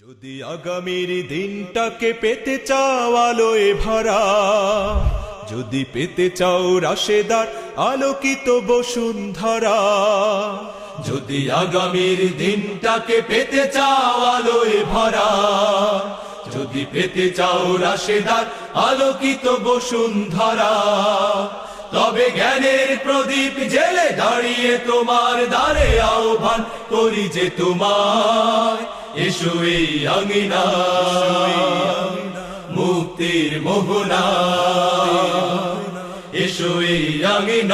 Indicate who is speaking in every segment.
Speaker 1: যদি আগামীর দিনটাকে পেতে চাও আলোয় ভরা, যদি পেতে চাও রাশেদার আলোকিত বসুন্ধরা, যদি আগামীর দিনটাকে পেতে চাও আলোয় ভরা, যদি পেতে চাও রাশেদার আলোকিত বসুন্ধরা, তবে জ্ঞানের প্রদীপ জেলে দাঁড়িয়ে তোমার দ্বারে আহ্বান করি যে তোমায়, এসো এই আঙিনায় মুক্তির মোহনায়, এসো এই আঙিনায়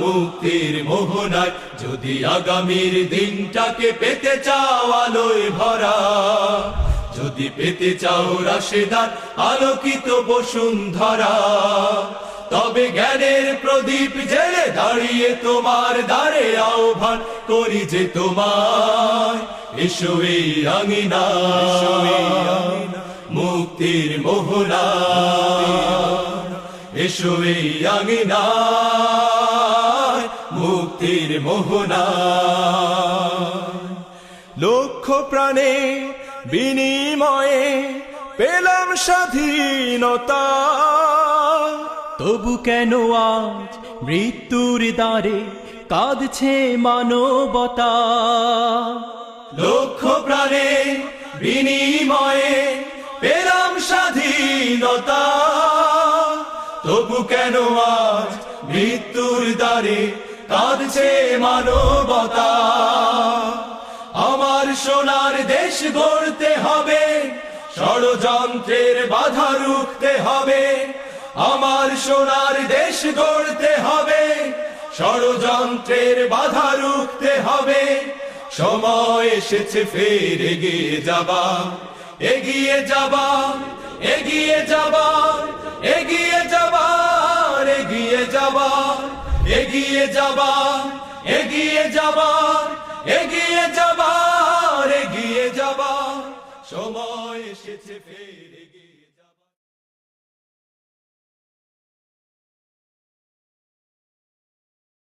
Speaker 1: মুক্তির মোহনায়। যদি আগামীর দিনটাকে পেতে চাও আলোয় ভরা, যদি পেতে চাও রাশেদার আলোকিত বসুন্ধরা, তবে জ্ঞানের প্রদীপ জেলে দাঁড়িয়ে তোমার দ্বারে আহ্বান করি যে তোমায়, এসো এই আঙিনায় মুক্তির মোহনায়, এসো এই আঙিনায় মুক্তির মোহনায়। লক্ষ প্রাণে বিনিময়ে পেলাম স্বাধীনতা,
Speaker 2: তবু কেন আজ মৃত্যুর দ্বারে কাঁদছে মানবতা?
Speaker 1: লক্ষ প্রাণে বিনিময়ে পেলাম স্বাধীনতা, তবু কেন আজ মৃত্যুর দ্বারে কাঁদছে মানবতা? আমার সোনার দেশ গড়তে হবে, ষড়যন্ত্রের বাধা রুখতে হবে। আমার সোনার দেশ গড়তে হবে, ষড়যন্ত্রের বাধা রুখতে হবে। সময় এসেছে ফের এগিয়ে যাবা, এগিয়ে যাবা, এগিয়ে যাবা, এগিয়ে যাবা, এগিয়ে যাবা, এগিয়ে যাবা, এগিয়ে যাবা, এগিয়ে যাবা, এগিয়ে যাবা। সময় এসেছে ফের এগিয়ে